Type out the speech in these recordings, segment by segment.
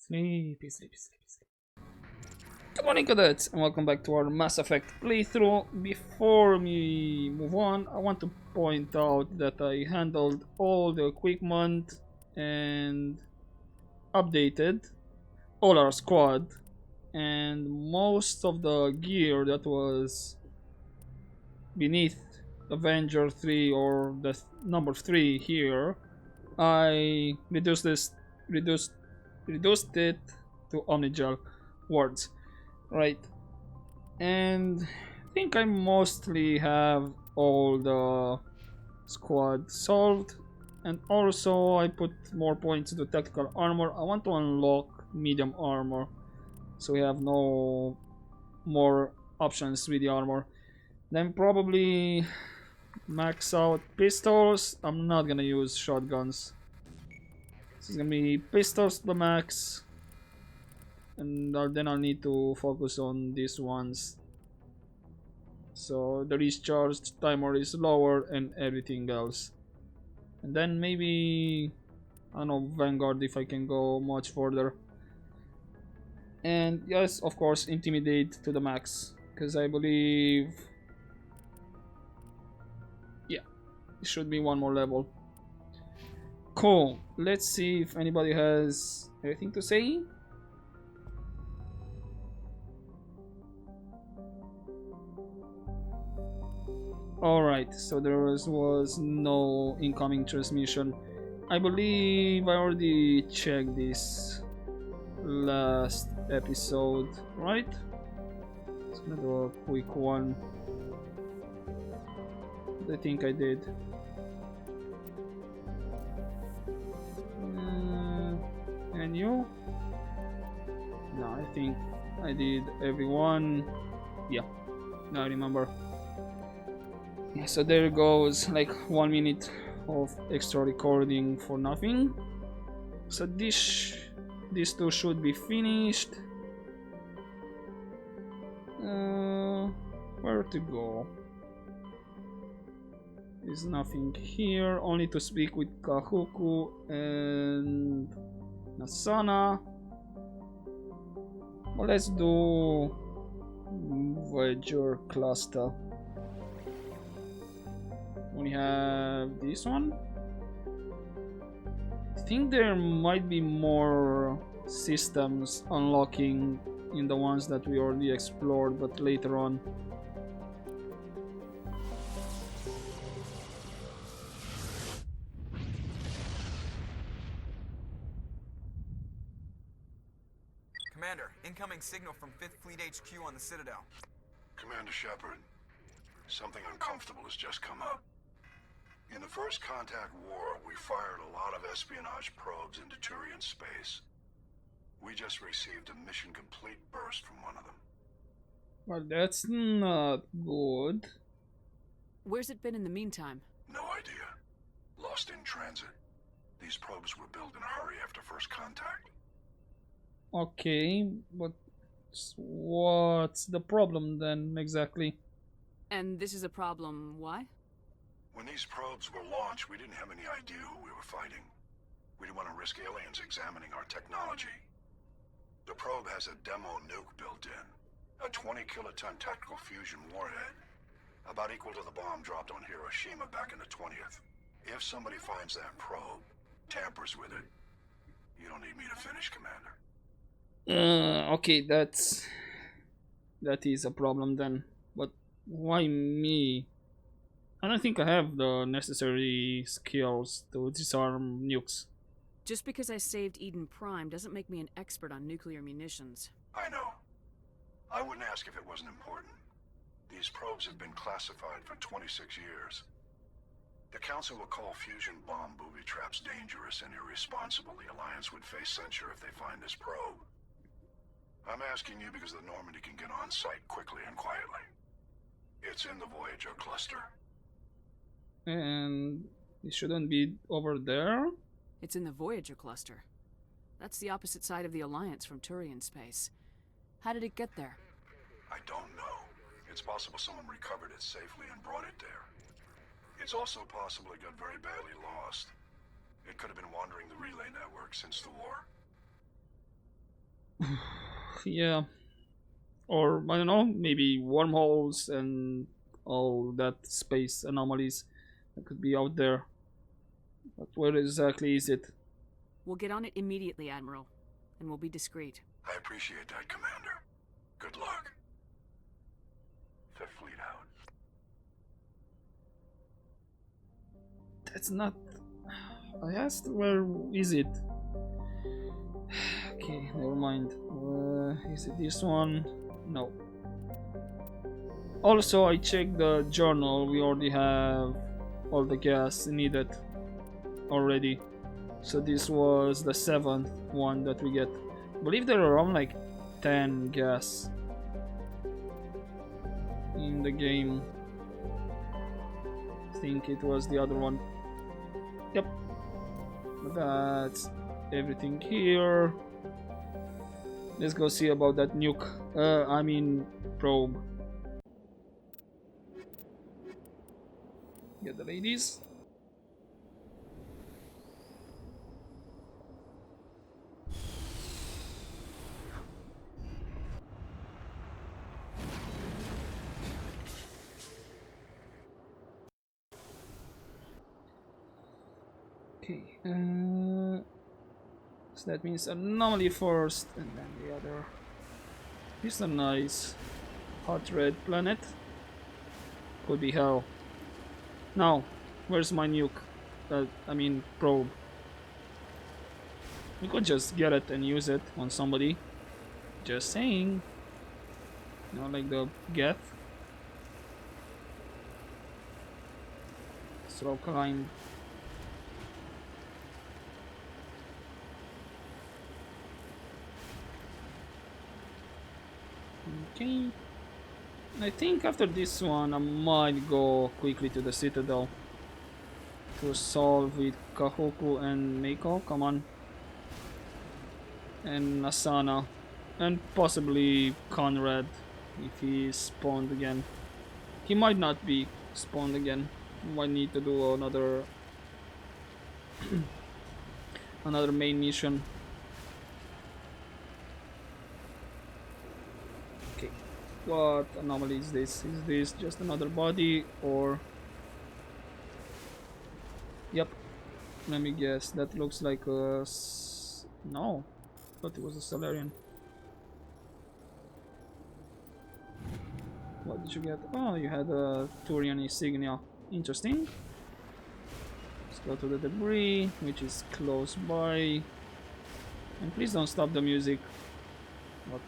Sleepy, sleepy, sleepy, sleepy. Good morning, cadets, and welcome back to our Mass Effect playthrough. Before we move on, I want to point out that I handled all the equipment and updated all our squad, and most of the gear that was beneath Avenger 3 or the number 3 here, I reduced reduced it to Omnigel wards, right? And I think I mostly have all the squad solved, and also I put more points into tactical armor. I want to unlock medium armor, so we have no more options with the armor. Then probably max out pistols. I'm not gonna use shotguns. This is gonna be pistols to the max, and then I'll need to focus on these ones. So the recharge timer is lower and everything else. And then maybe, I don't know, Vanguard if I can go much further. And yes, of course, Intimidate to the max, because I believe, yeah, it should be one more level. Cool. Let's see if anybody has anything to say. Alright, so there was no incoming transmission. I believe I already checked this last episode, right? Just gonna do a quick one. I think I did. And you? No, I think I did everyone. Yeah, now I remember. Yeah, so there goes like 1 minute of extra recording for nothing. So these two should be finished. Where to go? There's nothing here, only to speak with Kahuku and Nasana. Well, let's do Voyager cluster. We have this one. I think there might be more systems unlocking in the ones that we already explored, but later on. Commander, incoming signal from 5th Fleet HQ on the Citadel. Commander Shepard, something uncomfortable has just come up. In the First Contact War, we fired a lot of espionage probes into Turian space. We just received a mission complete burst from one of them. Well, that's not good. Where's it been in the meantime? No idea. Lost in transit. These probes were built in a hurry after First Contact. Okay, but what's the problem then exactly? And this is a problem, why? When these probes were launched, we didn't have any idea who we were fighting. We didn't want to risk aliens examining our technology. The probe has a demo nuke built in. A 20-kiloton tactical fusion warhead. About equal to the bomb dropped on Hiroshima back in the 20th. If somebody finds that probe, tampers with it, you don't need me to finish, Commander. Okay, that is a problem then. But why me? I don't think I have the necessary skills to disarm nukes. Just because I saved Eden Prime doesn't make me an expert on nuclear munitions. I know. I wouldn't ask if it wasn't important. These probes have been classified for 26 years. The Council will call fusion bomb booby traps dangerous and irresponsible. The Alliance would face censure if they find this probe. I'm asking you because the Normandy can get on site quickly and quietly. It's in the Voyager cluster. And it shouldn't be over there? It's in the Voyager cluster. That's the opposite side of the Alliance from Turian space. How did it get there? I don't know. It's possible someone recovered it safely and brought it there. It's also possible it got very badly lost. It could have been wandering the relay network since the war. Yeah. Or, I don't know, maybe wormholes and all that space anomalies that could be out there. But where exactly is it? We'll get on it immediately, Admiral. And we'll be discreet. I appreciate that, Commander. Good luck. Fifth Fleet out. That's not... I asked where is it? Okay, never mind. Is it this one? No. Also, I checked the journal. We already have all the gas needed already. So this was the 7th one that we get. I believe there are around like 10 gas in the game. I think it was the other one. Yep. That's everything here. Let's go see about that nuke. I mean probe. Get the ladies. Okay. So that means anomaly first, and then the other. This is a nice hot red planet. Could be hell. Now, where's my nuke? I mean probe. We could just get it and use it on somebody. Just saying. You know, like the Geth. So kind. Okay. I think after this one I might go quickly to the Citadel to solve with Kahoku and Meiko. Come on. And Asana. And possibly Conrad if he spawned again. He might not be spawned again. We might need to do another another main mission. Okay. What anomaly is this? Is this just another body or... Yep. Let me guess. That looks like a... No. I thought it was a Solarian. What did you get? Oh, you had a Turian insignia. Interesting. Let's go to the debris, which is close by. And please don't stop the music. What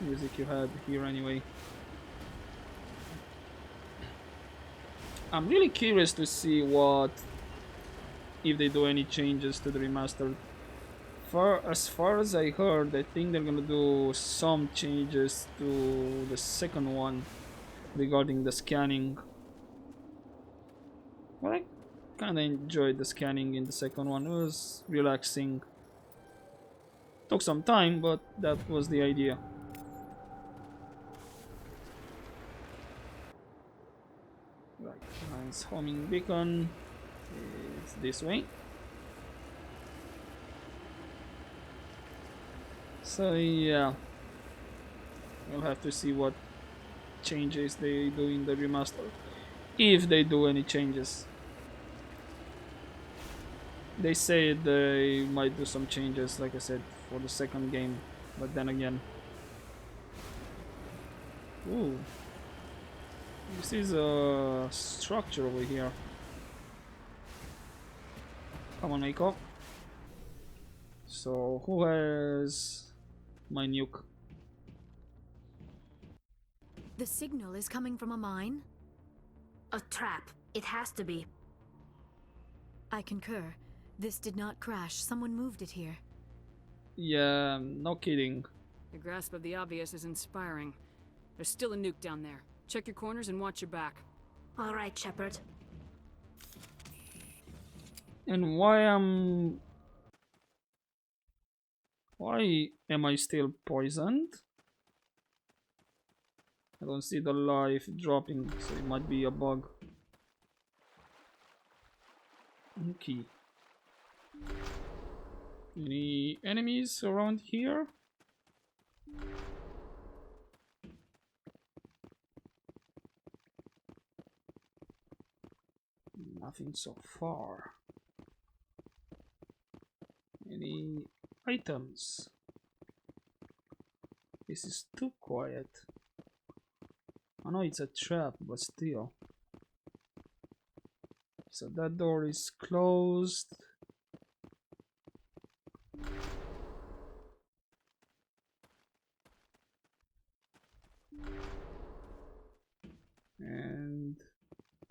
music you had here anyway? I'm really curious to see what... if they do any changes to the remastered. As far as I heard, I think they're gonna do some changes to the second one regarding the scanning. Well, I kinda enjoyed the scanning in the second one. It was relaxing. Took some time, but that was the idea. Right, nice homing beacon. It's this way. So yeah, we'll have to see what changes they do in the remaster, if they do any changes. They say they might do some changes, like I said, for the second game, but then again, ooh, this is a structure over here. Come on, Mako. So who has my nuke? The signal is coming from a mine? A trap. It has to be. I concur. This did not crash. Someone moved it here. Yeah, no kidding. Your grasp of the obvious is inspiring. There's still a nuke down there. Check your corners and watch your back. All right, Shepard. And why am I still poisoned? I don't see the life dropping, so it might be a bug. Okay. Any enemies around here? Nothing so far. Any items? This is too quiet. I know it's a trap, but still. So that door is closed. And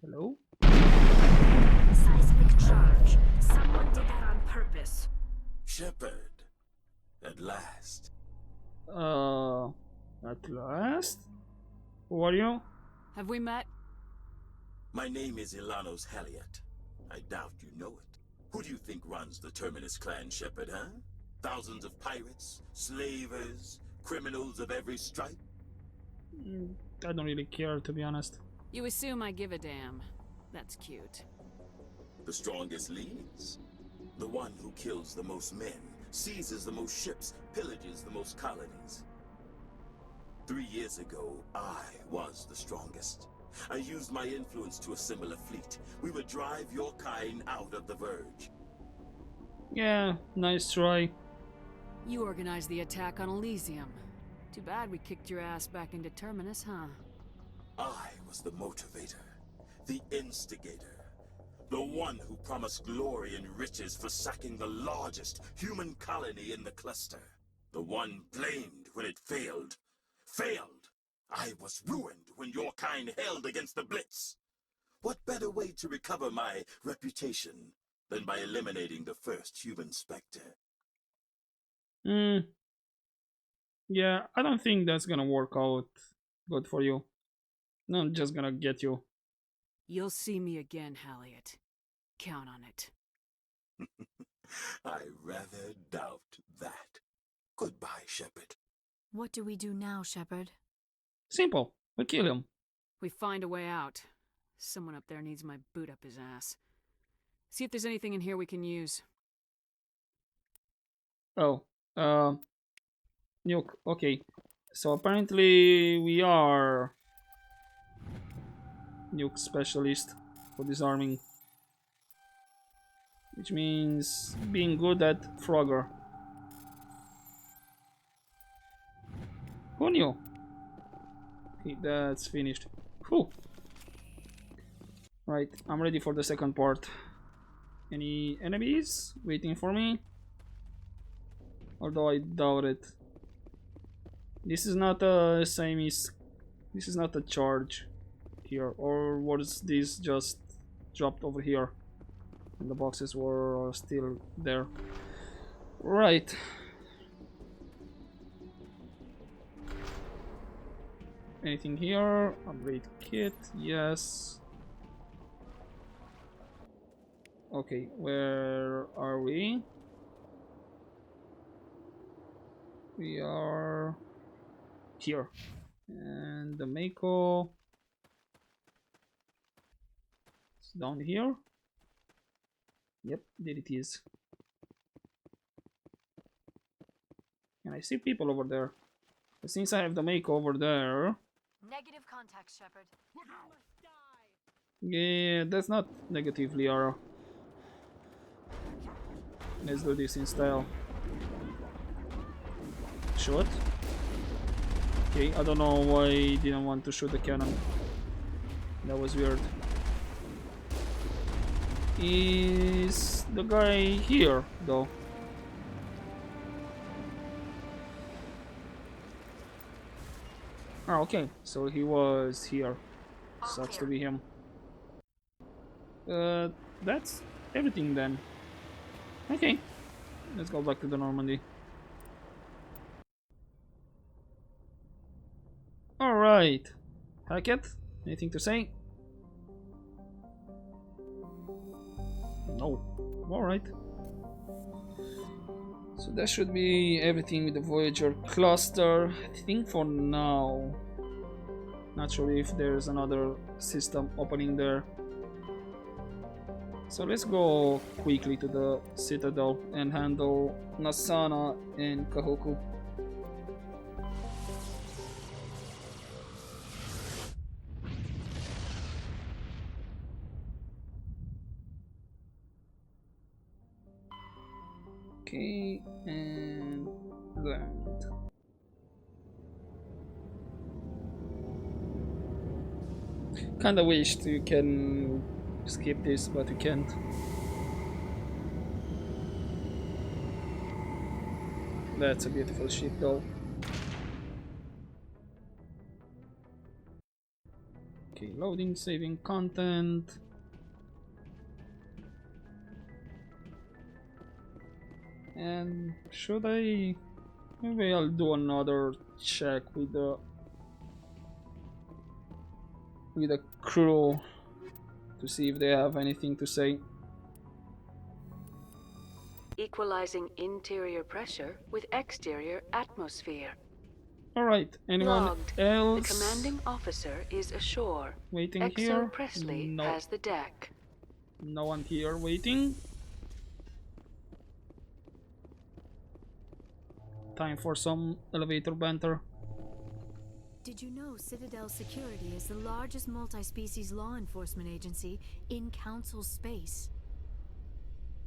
hello? Seismic charge. Someone did that on purpose. Shepard, at last. At last? Who are you? Have we met? My name is Ilanos Halliot. I doubt you know it. Who do you think runs the Terminus clan, Shepard, huh? Thousands of pirates, slavers, criminals of every stripe? I don't really care, to be honest. You assume I give a damn. That's cute. The strongest leads. The one who kills the most men, seizes the most ships, pillages the most colonies. 3 years ago, I was the strongest. I used my influence to assemble a fleet. We would drive your kind out of the Verge. Yeah, nice try. You organized the attack on Elysium. Too bad we kicked your ass back into Terminus, huh? I was the motivator, the instigator. The one who promised glory and riches for sacking the largest human colony in the cluster. The one blamed when it failed. Failed! I was ruined when your kind held against the Blitz. What better way to recover my reputation than by eliminating the first human Spectre? Yeah, I don't think that's gonna work out good for you. No, I'm just gonna get you. You'll see me again, Halliot. Count on it. I rather doubt that. Goodbye, Shepard. What do we do now, Shepard? Simple. We kill him. We find a way out. Someone up there needs my boot up his ass. See if there's anything in here we can use. Oh, Nuke. Okay. So apparently we are Nuke specialist for disarming. Which means being good at Frogger. Who knew? Okay, that's finished. Whew. Right, I'm ready for the second part. Any enemies waiting for me? Although I doubt it. This is not a this is not a charge here, or was this just dropped over here? And the boxes were still there. Right. Anything here? Upgrade kit, yes. Okay, where are we? We are here. And the Mako is down here. Yep, there it is. And I see people over there. But since I have the Mako over there... Negative contact, Shepard. Yeah, that's not negative, Liara. Let's do this in style. Shoot. Okay, I don't know why I didn't want to shoot the cannon. That was weird. Is the guy here, though? Oh, okay, so he was here. Sucks to be him. That's everything then. Okay, let's go back to the Normandy. Alright, Hackett, anything to say? No. Alright. So that should be everything with the Voyager cluster. I think for now. Not sure if there's another system opening there. So let's go quickly to the Citadel and handle Nasana and Kahoku. Okay, and land. Kinda wished you can skip this, but you can't. That's a beautiful ship though. Okay, loading, saving content. And should I... Maybe I'll do another check with the crew to see if they have anything to say. Equalizing interior pressure with exterior atmosphere. Alright, anyone Logged. else The commanding officer is ashore. waiting Exo here? Presley No. has the deck. No one here waiting. Time for some elevator banter. Did you know Citadel Security is the largest multi-species law enforcement agency in Council space?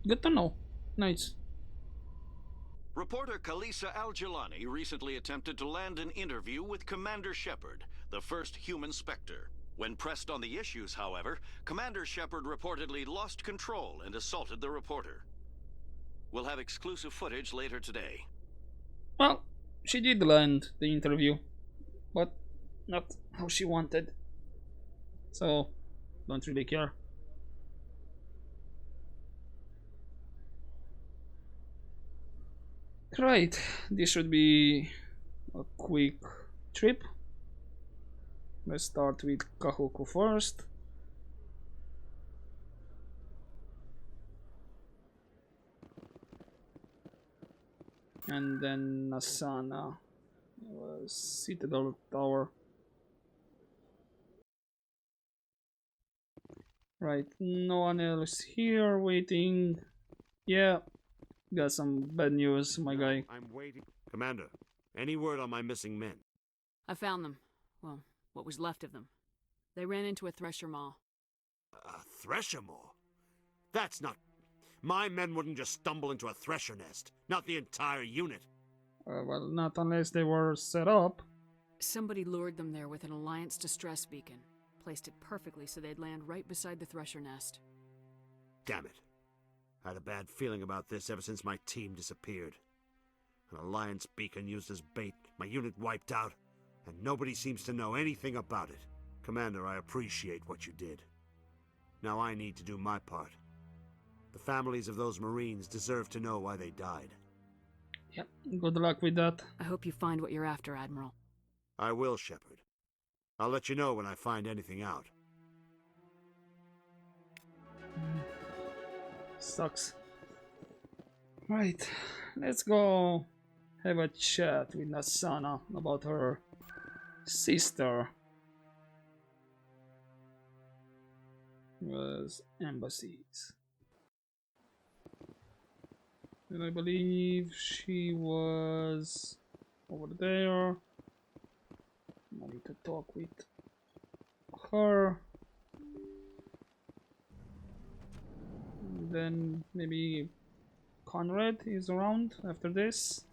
Good to know. Nice. Reporter Kalisa Al-Jilani recently attempted to land an interview with Commander Shepard, the first human Spectre. When pressed on the issues, however, Commander Shepard reportedly lost control and assaulted the reporter. We'll have exclusive footage later today. Well, she did land the interview, but not how she wanted. So, don't really care. Right, this should be a quick trip. Let's start with Kahuku first. And then Nasana. Citadel Tower. Right, no one else here waiting. Yeah, got some bad news, my guy. I'm waiting. Commander, any word on my missing men? I found them. Well, what was left of them. They ran into a thresher maw. A thresher maw? That's not... My men wouldn't just stumble into a thresher nest. Not the entire unit. Well, not unless they were set up. Somebody lured them there with an Alliance distress beacon. Placed it perfectly so they'd land right beside the thresher nest. Damn it. I had a bad feeling about this ever since my team disappeared. An Alliance beacon used as bait, my unit wiped out, and nobody seems to know anything about it. Commander, I appreciate what you did. Now I need to do my part. The families of those Marines deserve to know why they died. Yep, good luck with that. I hope you find what you're after, Admiral. I will, Shepard. I'll let you know when I find anything out. Sucks. Right, let's go have a chat with Nasana about her sister. Was embassies. And I believe she was over there. I need to talk with her. And then maybe Conrad is around after this.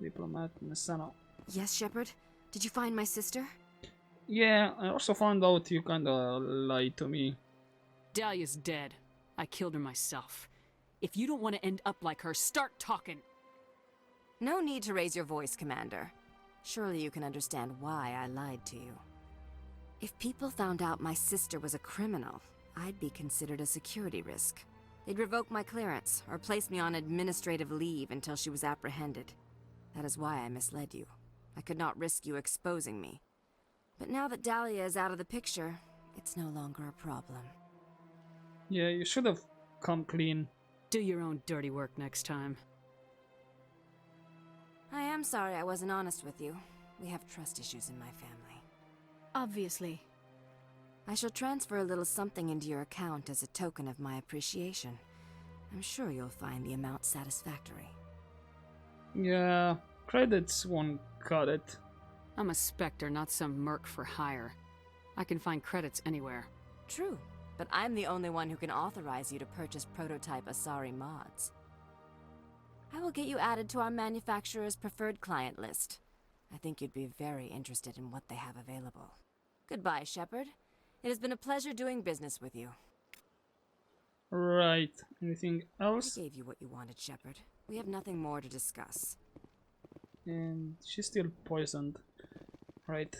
Diplomat Nasana. Yes, Shepard? Did you find my sister? Yeah, I also found out you kinda lied to me. Dahlia's dead. I killed her myself. If you don't want to end up like her, start talking! No need to raise your voice, Commander. Surely you can understand why I lied to you. If people found out my sister was a criminal, I'd be considered a security risk. They'd revoke my clearance, or place me on administrative leave until she was apprehended. That is why I misled you. I could not risk you exposing me. But now that Dahlia is out of the picture, it's no longer a problem. Yeah, you should have come clean. Do your own dirty work next time. I am sorry I wasn't honest with you. We have trust issues in my family. Obviously. I shall transfer a little something into your account as a token of my appreciation. I'm sure you'll find the amount satisfactory. Yeah, credits won't cut it. I'm a Spectre, not some merc for hire. I can find credits anywhere. True, but I'm the only one who can authorize you to purchase prototype Asari mods. I will get you added to our manufacturer's preferred client list. I think you'd be very interested in what they have available. Goodbye, Shepard. It has been a pleasure doing business with you. Right. Anything else? I gave you what you wanted, Shepard. We have nothing more to discuss. And she's still poisoned. Right.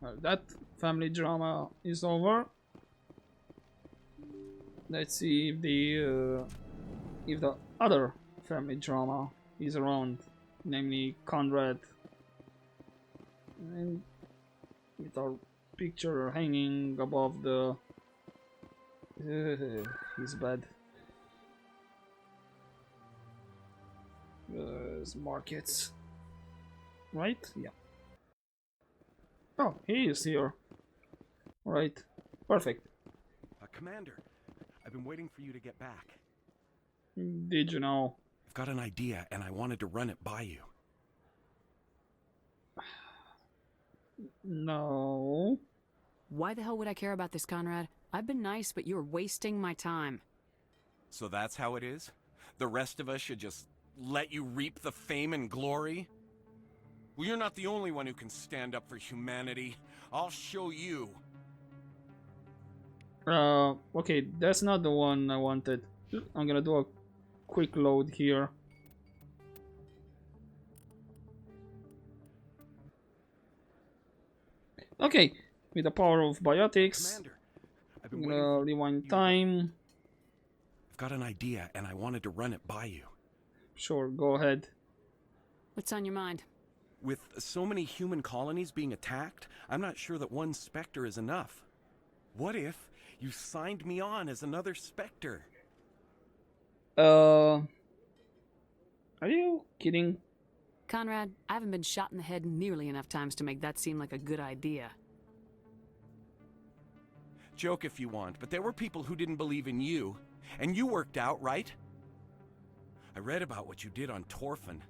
Well, that family drama is over. Let's see if the other family drama is around, namely Conrad, and with our picture hanging above the he's bad. Markets, right? Yeah. Oh, he is here. Right. Perfect. Commander, I've been waiting for you to get back. Did you know? I've got an idea, and I wanted to run it by you. No. Why the hell would I care about this, Conrad? I've been nice, but you're wasting my time. So that's how it is? The rest of us should just let you reap the fame and glory? Well, you're not the only one who can stand up for humanity. I'll show you. Okay, that's not the one I wanted. I'm gonna do a quick load here. Okay, with the power of biotics, Commander, I've I'm been gonna rewind time. I've got an idea, and I wanted to run it by you. Sure, go ahead. What's on your mind? With so many human colonies being attacked, I'm not sure that one Spectre is enough. What if you signed me on as another Spectre? Are you kidding? Conrad, I haven't been shot in the head nearly enough times to make that seem like a good idea. Joke if you want, but there were people who didn't believe in you, and you worked out, right? I read about what you did on Torfin.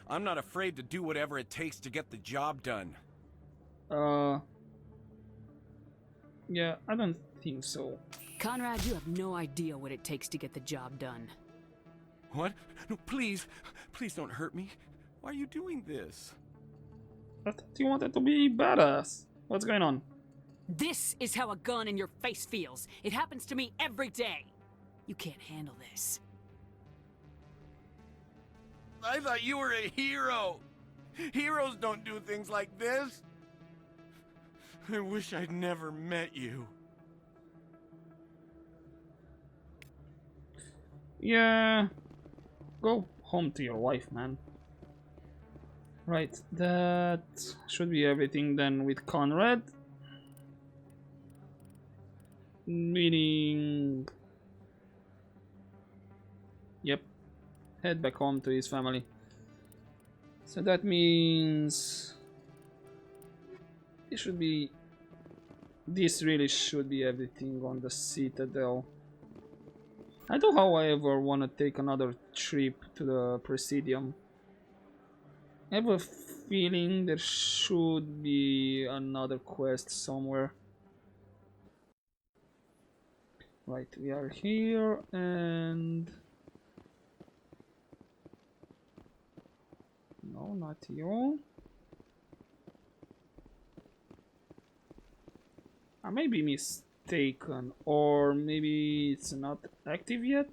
I'm not afraid to do whatever it takes to get the job done. Yeah, I don't think so. Conrad, you have no idea what it takes to get the job done. What? No, please. Please don't hurt me. Why are you doing this? I thought you wanted to be badass. What's going on? This is how a gun in your face feels. It happens to me every day. You can't handle this. I thought you were a hero. Heroes don't do things like this. I wish I'd never met you. Yeah. Go home to your wife, man. Right, that should be everything then with Conrad. Meaning... Yep. Head back home to his family. So that means... It should be... This really should be everything on the Citadel. I do, however, want to take another trip to the Presidium. I have a feeling there should be another quest somewhere. Right, we are here and... No, not you. I may be mistaken, or maybe it's not active yet?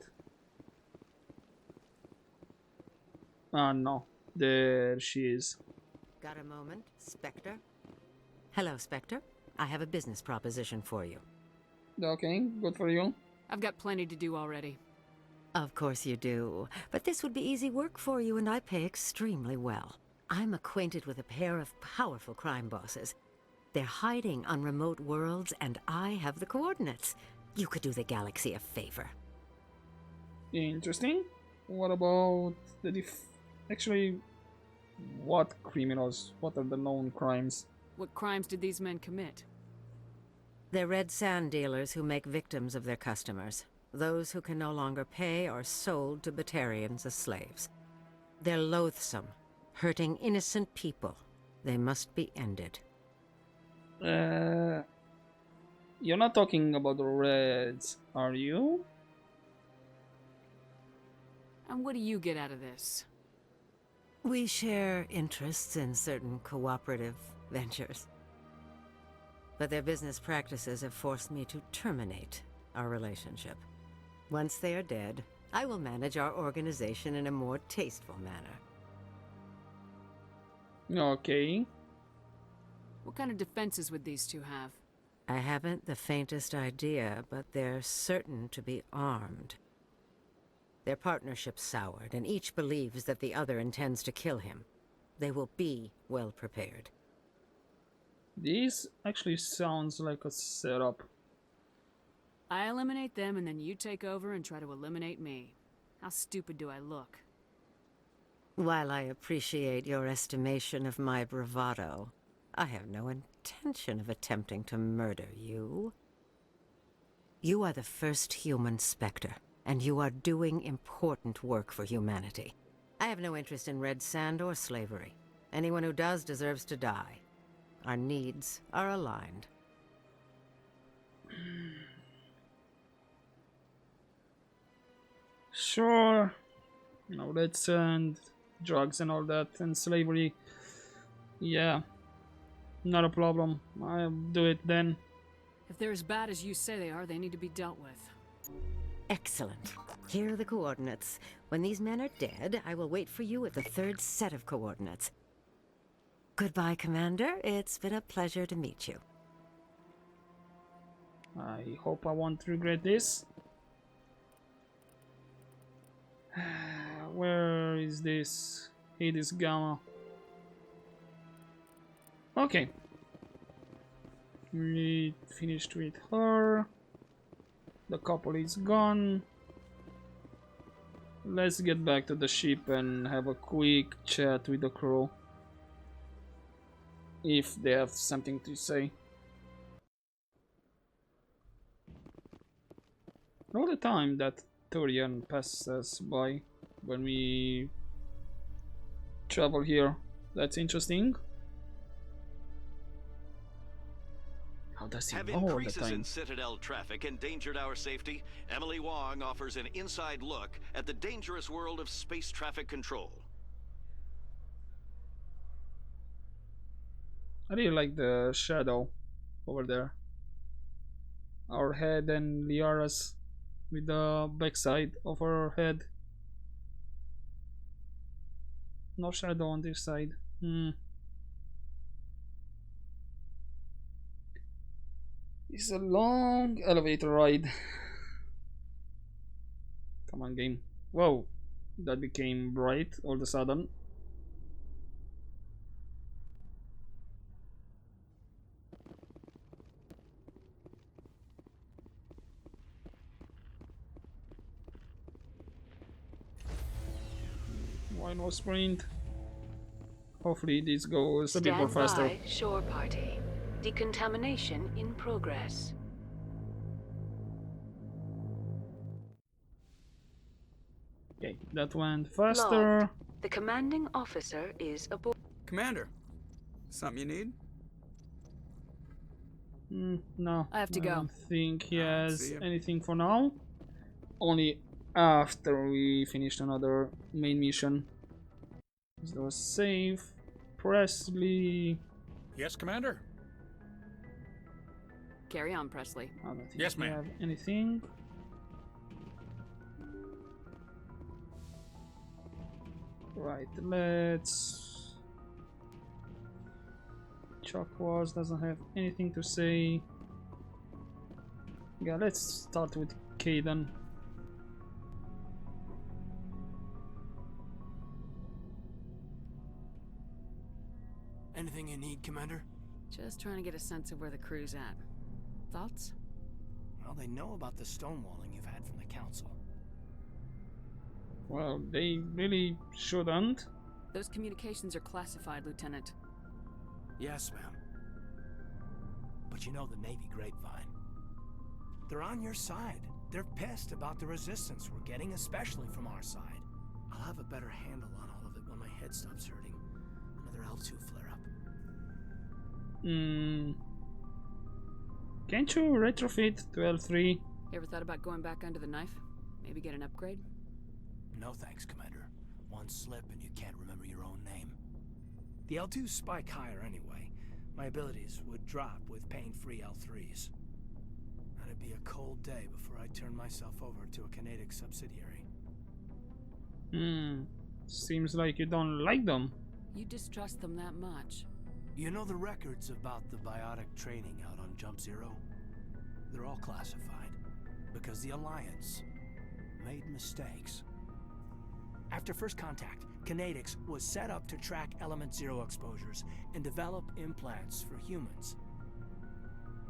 Ah, no. There she is. Got a moment, Spectre? Hello, Spectre. I have a business proposition for you. Okay, good for you. I've got plenty to do already. Of course you do. But this would be easy work for you, and I pay extremely well. I'm acquainted with a pair of powerful crime bosses. They're hiding on remote worlds, and I have the coordinates. You could do the galaxy a favor. Interesting. What about the Actually, what criminals? What are the known crimes? What crimes did these men commit? They're red sand dealers who make victims of their customers. Those who can no longer pay are sold to Batarians as slaves. They're loathsome, hurting innocent people. They must be ended. You're not talking about the Reds, are you? And what do you get out of this? We share interests in certain cooperative ventures. But their business practices have forced me to terminate our relationship. Once they are dead, I will manage our organization in a more tasteful manner. Okay. What kind of defenses would these two have? I haven't the faintest idea, but they're certain to be armed. Their partnership soured, and each believes that the other intends to kill him. They will be well prepared. This actually sounds like a setup. I eliminate them and then you take over and try to eliminate me. How stupid do I look? While I appreciate your estimation of my bravado, I have no intention of attempting to murder you. You are the first human Spectre, and you are doing important work for humanity. I have no interest in red sand or slavery. Anyone who does deserves to die. Our needs are aligned. Sure. No red sand, drugs and all that, and slavery. Yeah. Not a problem. I'll do it then. If they're as bad as you say they are, they need to be dealt with. Excellent. Here are the coordinates. When these men are dead, I will wait for you at the third set of coordinates. Goodbye, Commander. It's been a pleasure to meet you. I hope I won't regret this. Where is this? Hades Gamma. Okay. We finished with her. The couple is gone. Let's get back to the ship and have a quick chat with the crew. If they have something to say. All the time that Thurian passes us by when we travel here. That's interesting. How does he Have know all the increases time? in Citadel traffic endangered our safety? Emily Wong offers an inside look at the dangerous world of space traffic control. I really like the shadow over there. Our head and Liara's with the backside of her head. No shadow on this side. It's a long elevator ride. Come on, game. Whoa, that became bright all of a sudden. Why no sprint? Hopefully this goes a bit more faster. Stand by, shore party. Decontamination in progress. Okay, that went faster. Logged. The commanding officer is aboard. Commander, something you need? No, I have to go. don't think he Alright, has see ya. anything for now. Only after we finished another main mission. Is there a save? Presley. Yes, Commander? Carry on, Presley. I don't think Yes, we ma'am. have anything. Right, let's. Chuck Wars doesn't have anything to say. Yeah, let's start with Caden. Anything you need, Commander? Just trying to get a sense of where the crew's at. Thoughts? Well, they know about the stonewalling you've had from the Council. Well, they really shouldn't. Those communications are classified, Lieutenant. Yes, ma'am. But you know the Navy grapevine. They're on your side. They're pissed about the resistance we're getting, especially from our side. I'll have a better handle on all of it when my head stops hurting. Another L2 flare-up. Can't you retrofit to L3? You ever thought about going back under the knife? Maybe get an upgrade? No thanks, Commander. One slip and you can't remember your own name. The L2s spike higher anyway. My abilities would drop with pain-free L3s. That'd be a cold day before I turn myself over to a Canadic subsidiary. Seems like you don't like them. You distrust them that much? You know the records about the biotic training out on Jump Zero? They're all classified, because the Alliance made mistakes. After first contact, Canadics was set up to track Element Zero exposures and develop implants for humans.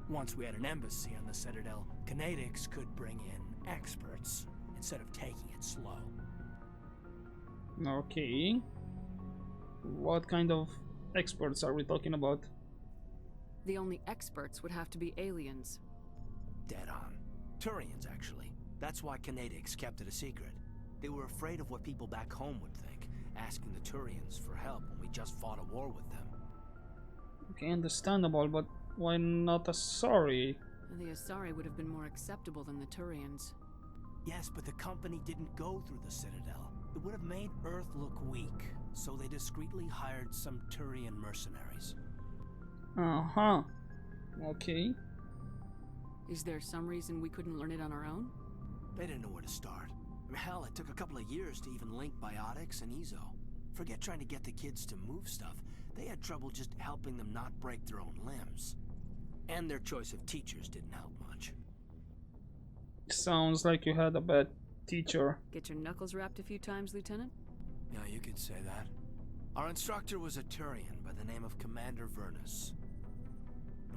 Once we had an embassy on the Citadel, Canadics could bring in experts, instead of taking it slow. Okay. What kind of experts are we talking about? The only experts would have to be aliens. Dead on. Turians, actually. That's why Canadics kept it a secret. They were afraid of what people back home would think, asking the Turians for help when we just fought a war with them. Okay, understandable, but why not a sorry? The Asari would have been more acceptable than the Turians. Yes, but the company didn't go through the Citadel. It would have made Earth look weak, so they discreetly hired some Turian mercenaries. Uh-huh. Okay. Is there some reason we couldn't learn it on our own? They didn't know where to start. Hell, it took a couple of years to even link biotics and Ezo. Forget trying to get the kids to move stuff. They had trouble just helping them not break their own limbs. And their choice of teachers didn't help much. Sounds like you had a bad teacher. Get your knuckles rapped a few times, Lieutenant? Yeah, you could say that. Our instructor was a Turian by the name of Commander Vernus.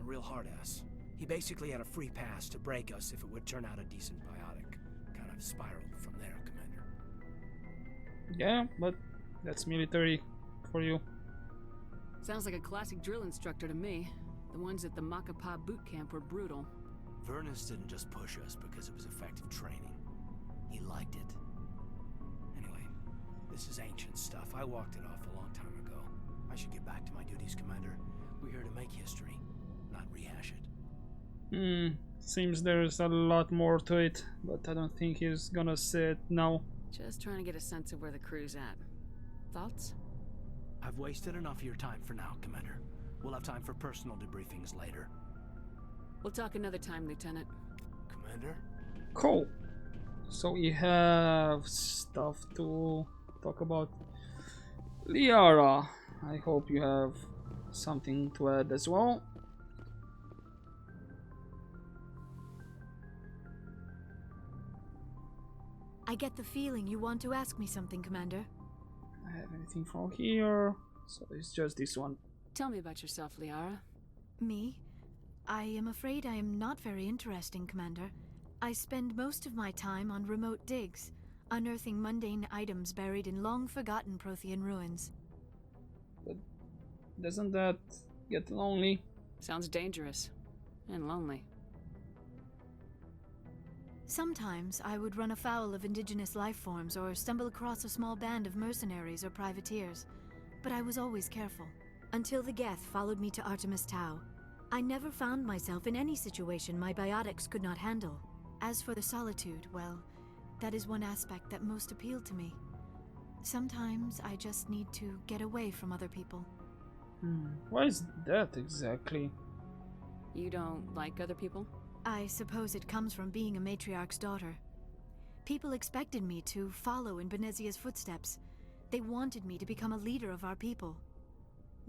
A real hard-ass. He basically had a free pass to break us if it would turn out a decent biotic. Kind of spiraled from there, Commander. Yeah, but that's military for you. Sounds like a classic drill instructor to me. The ones at the Makapa boot camp were brutal. Vernus didn't just push us because it was effective training. He liked it. Anyway, this is ancient stuff. I walked it off a long time ago. I should get back to my duties, Commander. We're here to make history, not rehash it. Seems there's a lot more to it, but I don't think he's gonna say it now. Just trying to get a sense of where the crew's at. Thoughts? I've wasted enough of your time for now, Commander. We'll have time for personal debriefings later. We'll talk another time, Lieutenant. Commander? Cool. So we have stuff to talk about. Liara, I hope you have something to add as well. I get the feeling you want to ask me something, Commander. I have anything from here, so it's just this one. Tell me about yourself, Liara. Me? I am afraid I am not very interesting, Commander. I spend most of my time on remote digs, unearthing mundane items buried in long-forgotten Prothean ruins. But doesn't that get lonely? Sounds dangerous. And lonely. Sometimes I would run afoul of indigenous life forms or stumble across a small band of mercenaries or privateers, but I was always careful. Until the Geth followed me to Artemis Tau, I never found myself in any situation my biotics could not handle. As for the solitude, well, that is one aspect that most appealed to me. Sometimes I just need to get away from other people. Why is that exactly? You don't like other people? I suppose it comes from being a matriarch's daughter. People expected me to follow in Benezia's footsteps. They wanted me to become a leader of our people.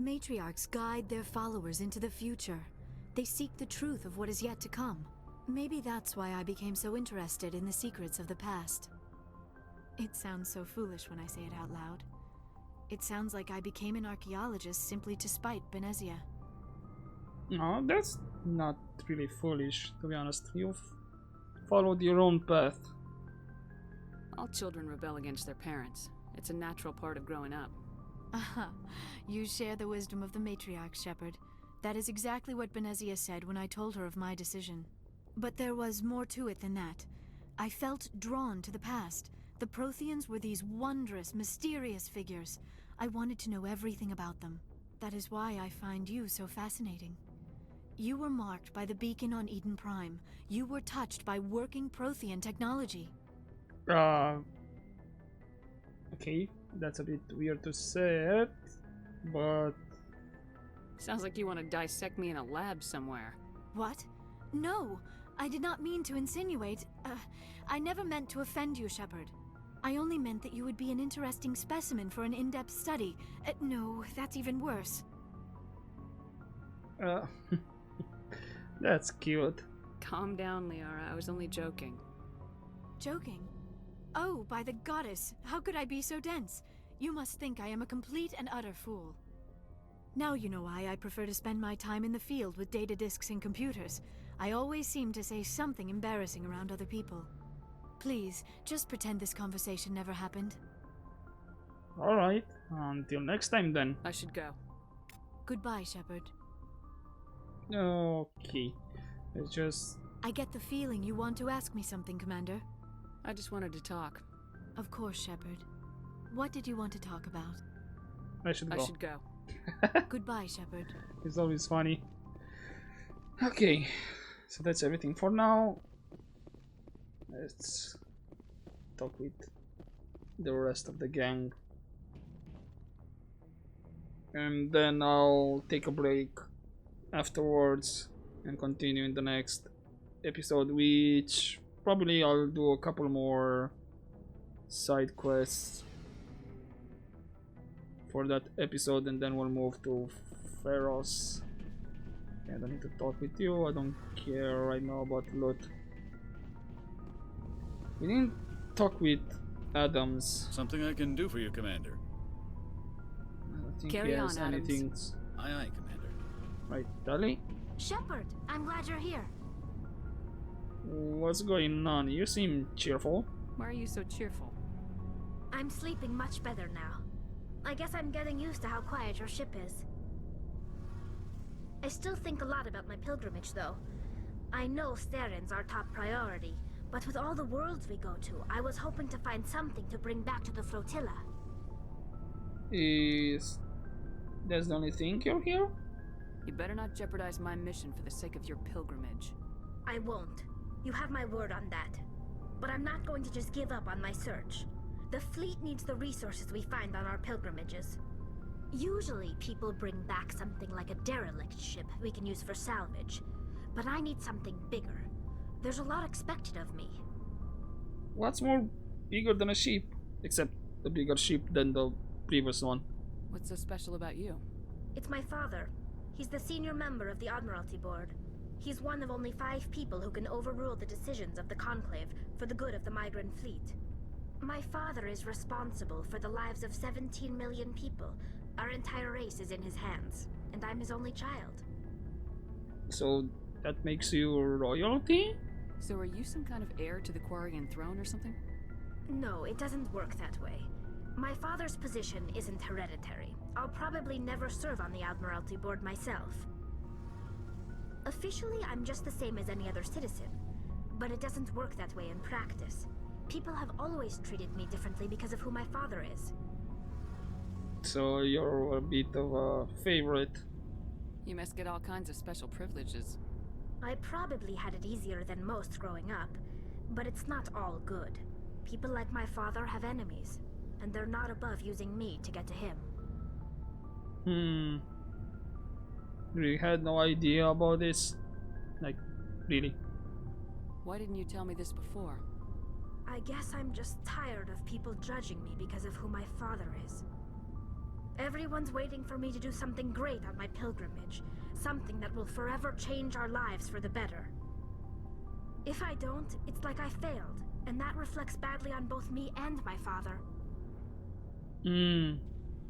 Matriarchs guide their followers into the future. They seek the truth of what is yet to come. Maybe that's why I became so interested in the secrets of the past. It sounds so foolish when I say it out loud. It sounds like I became an archaeologist simply to spite Benezia. No, that's not really foolish, to be honest. You've followed your own path. All children rebel against their parents. It's a natural part of growing up. Aha, you share the wisdom of the matriarch, Shepard. That is exactly what Benezia said when I told her of my decision. But there was more to it than that. I felt drawn to the past. The Protheans were these wondrous, mysterious figures. I wanted to know everything about them. That is why I find you so fascinating. You were marked by the beacon on Eden Prime. You were touched by working Prothean technology. Okay, that's a bit weird to say it, but... Sounds like you want to dissect me in a lab somewhere. What? No, I did not mean to insinuate. I never meant to offend you, Shepard. I only meant that you would be an interesting specimen for an in-depth study. No, that's even worse. That's cute. Calm down, Liara. I was only joking. Joking? Oh, by the goddess, how could I be so dense? You must think I am a complete and utter fool. Now you know why I prefer to spend my time in the field with data disks and computers. I always seem to say something embarrassing around other people. Please, just pretend this conversation never happened. Alright, until next time then. I should go. Goodbye, Shepard. Okay, it's just... I get the feeling you want to ask me something, Commander. I just wanted to talk. Of course, Shepard. What did you want to talk about? I should go. Goodbye, Shepard. It's always funny. Okay, so that's everything for now. Let's talk with the rest of the gang. And then I'll take a break afterwards and continue in the next episode, which probably I'll do a couple more side quests for that episode, and then we'll move to Pharos. I don't need to talk with you, I don't care right now about loot. We didn't talk with Adams. Something I can do for you, Commander. I don't think Carry he has on, anything. Adams. Aye, aye, Commander. Right, Dali? Shepard, I'm glad you're here. What's going on? You seem cheerful. Why are you so cheerful? I'm sleeping much better now. I guess I'm getting used to how quiet your ship is. I still think a lot about my pilgrimage, though. I know Steren's our top priority, but with all the worlds we go to, I was hoping to find something to bring back to the flotilla. Is that's the only thing you're here? You better not jeopardize my mission for the sake of your pilgrimage. I won't. You have my word on that. But I'm not going to just give up on my search. The fleet needs the resources we find on our pilgrimages. Usually, people bring back something like a derelict ship we can use for salvage. But I need something bigger. There's a lot expected of me. What's more bigger than a ship? Except a bigger ship than the previous one. What's so special about you? It's my father. He's the senior member of the Admiralty Board. He's one of only 5 people who can overrule the decisions of the Conclave for the good of the migrant fleet. My father is responsible for the lives of 17 million people. Our entire race is in his hands, and I'm his only child. So that makes you royalty? So are you some kind of heir to the Quarian throne or something? No, it doesn't work that way. My father's position isn't hereditary. I'll probably never serve on the Admiralty Board myself. Officially, I'm just the same as any other citizen, but it doesn't work that way in practice. People have always treated me differently because of who my father is. So you're a bit of a favorite. You must get all kinds of special privileges. I probably had it easier than most growing up, but it's not all good. People like my father have enemies, and they're not above using me to get to him. We had no idea about this. Like, really. Why didn't you tell me this before? I guess I'm just tired of people judging me because of who my father is. Everyone's waiting for me to do something great on my pilgrimage, something that will forever change our lives for the better. If I don't, it's like I failed, and that reflects badly on both me and my father.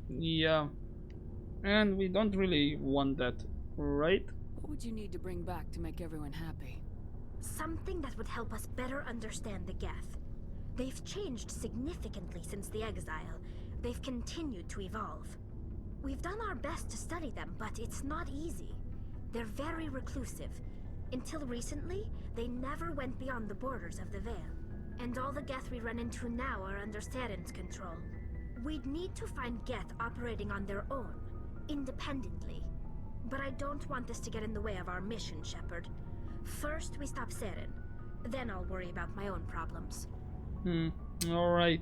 Yeah. And we don't really want that, right? What would you need to bring back to make everyone happy? Something that would help us better understand the Geth. They've changed significantly since the exile. They've continued to evolve. We've done our best to study them, but it's not easy. They're very reclusive. Until recently, they never went beyond the borders of the Veil. And all the Geth we run into now are under Steren's control. We'd need to find Geth operating on their own, independently. But I don't want this to get in the way of our mission, Shepard. First, we stop Seren. Then I'll worry about my own problems. Alright.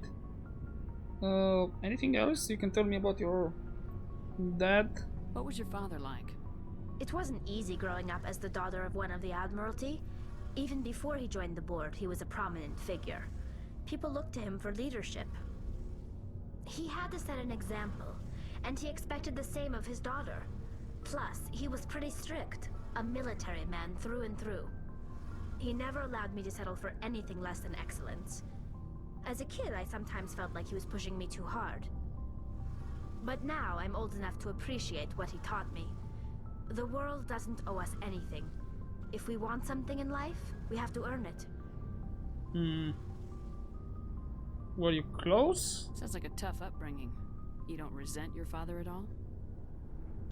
Anything else you can tell me about your dad? What was your father like? It wasn't easy growing up as the daughter of one of the Admiralty. Even before he joined the board, he was a prominent figure. People looked to him for leadership. He had to set an example, and he expected the same of his daughter. Plus, he was pretty strict, a military man through and through. He never allowed me to settle for anything less than excellence. As a kid, I sometimes felt like he was pushing me too hard. But now I'm old enough to appreciate what he taught me. The world doesn't owe us anything. If we want something in life, we have to earn it. Were you close? Sounds like a tough upbringing. You don't resent your father at all?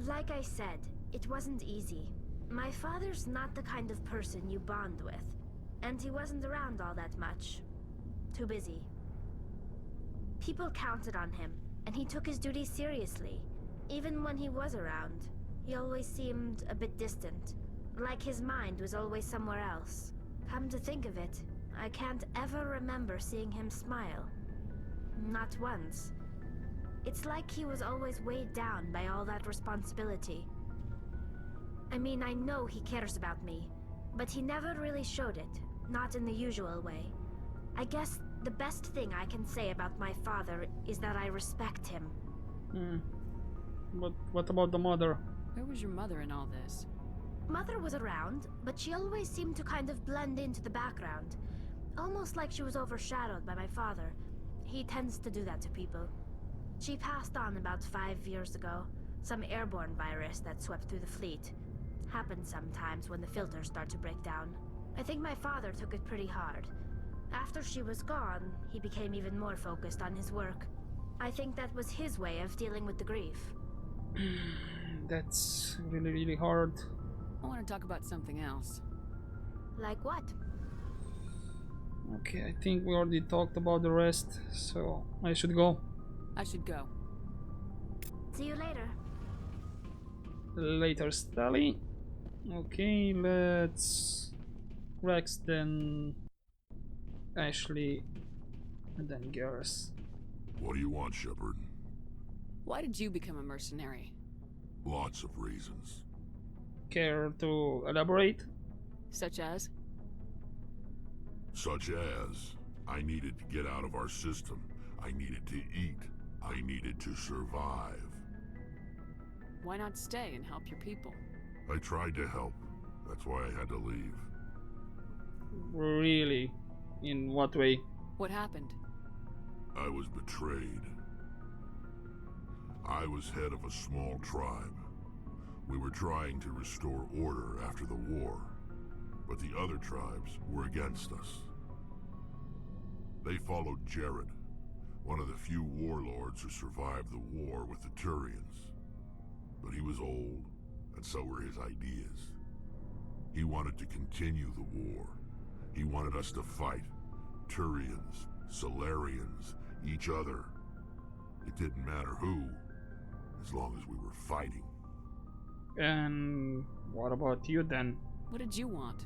Like I said, it wasn't easy. My father's not the kind of person you bond with. And he wasn't around all that much. Too busy. People counted on him, and he took his duties seriously. Even when he was around, he always seemed a bit distant. Like his mind was always somewhere else. Come to think of it, I can't ever remember seeing him smile. Not once. It's like he was always weighed down by all that responsibility. I mean, I know he cares about me, but he never really showed it, not in the usual way. I guess the best thing I can say about my father is that I respect him. But what about the mother? Where was your mother in all this? Mother was around, but she always seemed to kind of blend into the background. Almost like she was overshadowed by my father. He tends to do that to people. She passed on about 5 years ago. Some airborne virus that swept through the fleet. Happens sometimes when the filters start to break down. I think my father took it pretty hard. After she was gone, he became even more focused on his work. I think that was his way of dealing with the grief. That's really, really hard. I want to talk about something else. Like what? Okay, I think we already talked about the rest, so I should go. I should go. See you later. Later, Stally. Okay, let's... Rex, then... Ashley, and then Garrus. What do you want, Shepard? Why did you become a mercenary? Lots of reasons. Care to elaborate? Such as? Such as, I needed to get out of our system. I needed to eat. I needed to survive. Why not stay and help your people? I tried to help. That's why I had to leave. Really? In what way? What happened? I was betrayed. I was head of a small tribe. We were trying to restore order after the war, but the other tribes were against us. They followed Jared, one of the few warlords who survived the war with the Turians. But he was old, and so were his ideas. He wanted to continue the war. He wanted us to fight. Turians, Solarians, each other. It didn't matter who, as long as we were fighting. And what about you then? What did you want?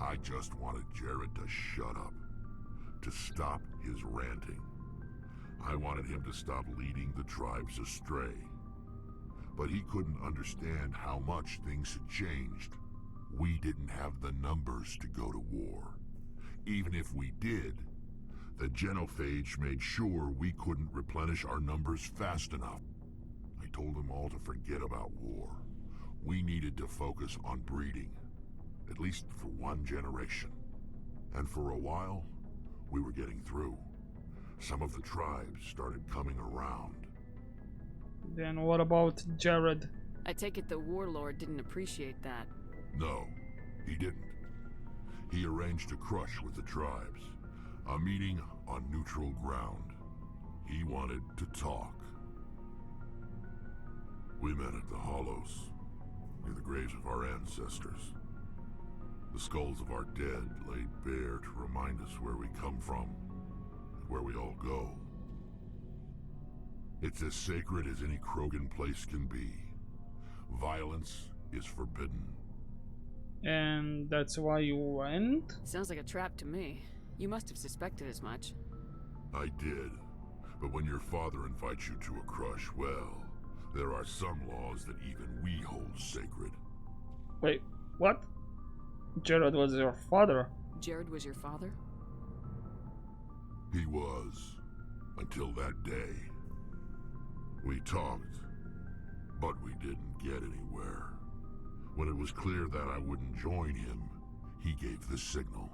I just wanted Jared to shut up, to stop his ranting. I wanted him to stop leading the tribes astray. But he couldn't understand how much things had changed. We didn't have the numbers to go to war. Even if we did, the genophage made sure we couldn't replenish our numbers fast enough. I told them all to forget about war. We needed to focus on breeding, at least for one generation. And for a while, we were getting through. Some of the tribes started coming around. Then what about Jared? I take it the warlord didn't appreciate that. No, he didn't. He arranged a crush with the tribes, a meeting on neutral ground. He wanted to talk. We met at the Hollows, near the graves of our ancestors. The skulls of our dead laid bare to remind us where we come from, and where we all go. It's as sacred as any Krogan place can be. Violence is forbidden. And that's why you went? Sounds like a trap to me. You must have suspected as much. I did. But when your father invites you to a crush, well, there are some laws that even we hold sacred. Wait, what? Jared was your father? Jared was your father? He was. Until that day. We talked, but we didn't get anywhere. When it was clear that I wouldn't join him, he gave the signal.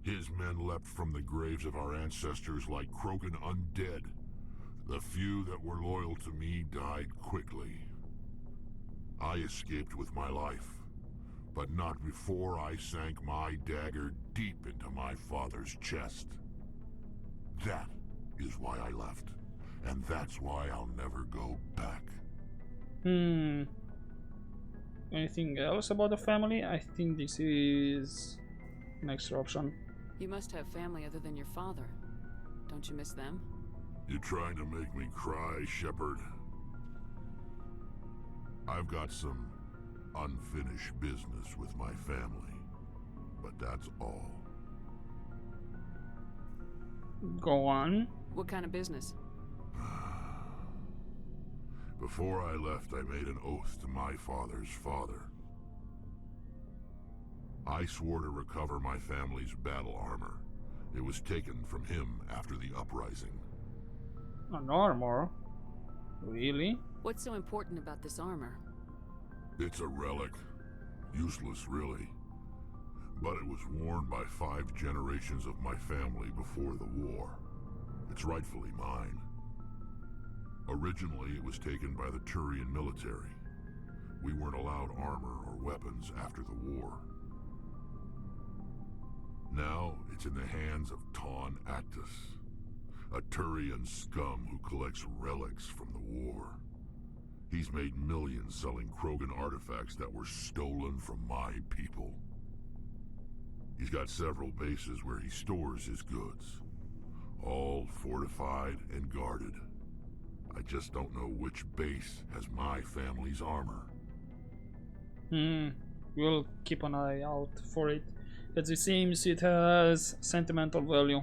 His men leapt from the graves of our ancestors like Krogan undead. The few that were loyal to me died quickly. I escaped with my life, but not before I sank my dagger deep into my father's chest. That is why I left, and that's why I'll never go back. Anything else about the family? I think this is an extra option. You must have family other than your father. Don't you miss them? You trying to make me cry, Shepard? I've got some unfinished business with my family, but that's all. Go on. What kind of business? Before I left, I made an oath to my father's father. I swore to recover my family's battle armor. It was taken from him after the uprising. An armor? Really? What's so important about this armor? It's a relic. Useless, really. But it was worn by 5 generations of my family before the war. It's rightfully mine. Originally, it was taken by the Thurian military. We weren't allowed armor or weapons after the war. Now, it's in the hands of Ton Actus, a Thurian scum who collects relics from the war. He's made millions selling Krogan artifacts that were stolen from my people. He's got several bases where he stores his goods, all fortified and guarded. I just don't know which base has my family's armor. We'll keep an eye out for it. As it seems, it has sentimental value.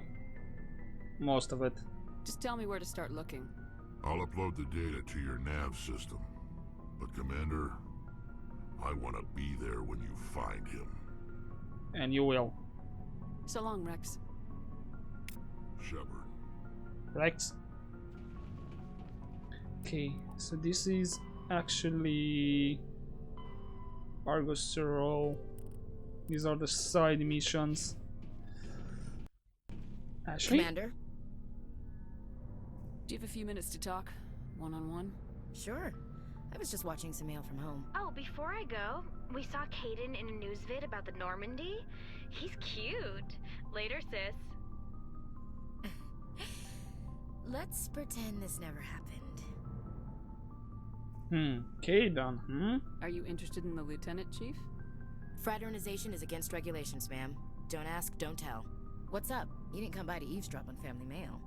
Most of it. Just tell me where to start looking. I'll upload the data to your nav system. But Commander, I want to be there when you find him. And you will. So long, Rex. Shepard. Rex? Okay, so this is actually Argus Row. These are the side missions. Ashley? Commander? Do you have a few minutes to talk? One-on-one? Sure. I was just watching some mail from home. Oh, before I go, we saw Caden in a news vid about the Normandy. He's cute. Later, sis. Let's pretend this never happened. Caden, Are you interested in the Lieutenant, Chief? Fraternization is against regulations, ma'am. Don't ask, don't tell. What's up? You didn't come by to eavesdrop on family mail.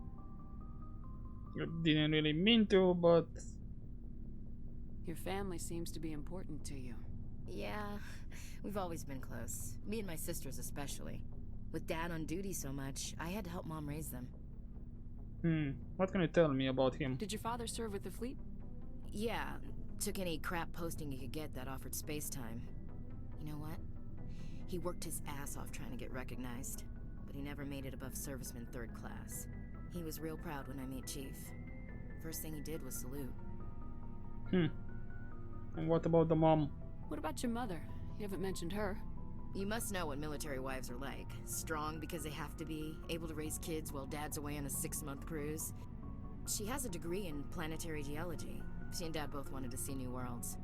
I didn't really mean to, but... Your family seems to be important to you. Yeah, we've always been close. Me and my sisters especially. With Dad on duty so much, I had to help Mom raise them. What can you tell me about him? Did your father serve with the fleet? Yeah, took any crap posting he could get that offered space time. You know what? He worked his ass off trying to get recognized, but he never made it above serviceman 3rd class. He was real proud when I met Chief. First thing he did was salute. And what about the mom? What about your mother? You haven't mentioned her. You must know what military wives are like. Strong because they have to be, able to raise kids while Dad's away on a 6-month cruise. She has a degree in planetary geology. She and Dad both wanted to see new worlds.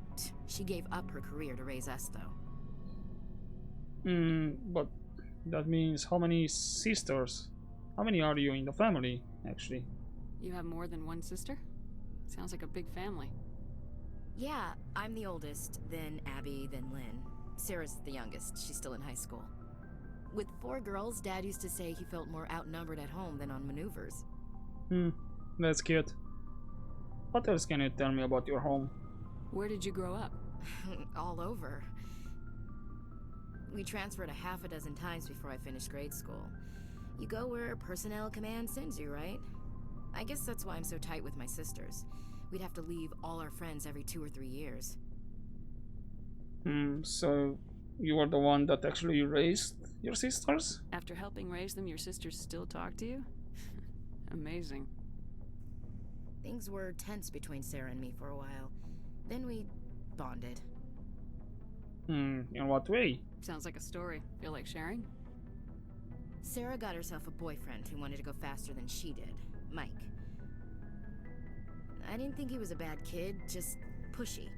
She gave up her career to raise us, though. But that means how many sisters? How many are you in the family, actually? You have more than one sister? Sounds like a big family. Yeah, I'm the oldest, then Abby, then Lynn. Sarah's the youngest, she's still in high school. With 4 girls, Dad used to say he felt more outnumbered at home than on maneuvers. That's cute. What else can you tell me about your home? Where did you grow up? All over. We transferred a half a dozen times before I finished grade school. You go where personnel command sends you, right? I guess that's why I'm so tight with my sisters. We'd have to leave all our friends every 2 or 3 years. So you were the one that actually raised your sisters? After helping raise them, your sisters still talk to you? Amazing. Things were tense between Sarah and me for a while. Then we bonded. In what way? Sounds like a story. Feel like sharing? Sarah got herself a boyfriend who wanted to go faster than she did, Mike. I didn't think he was a bad kid, just pushy.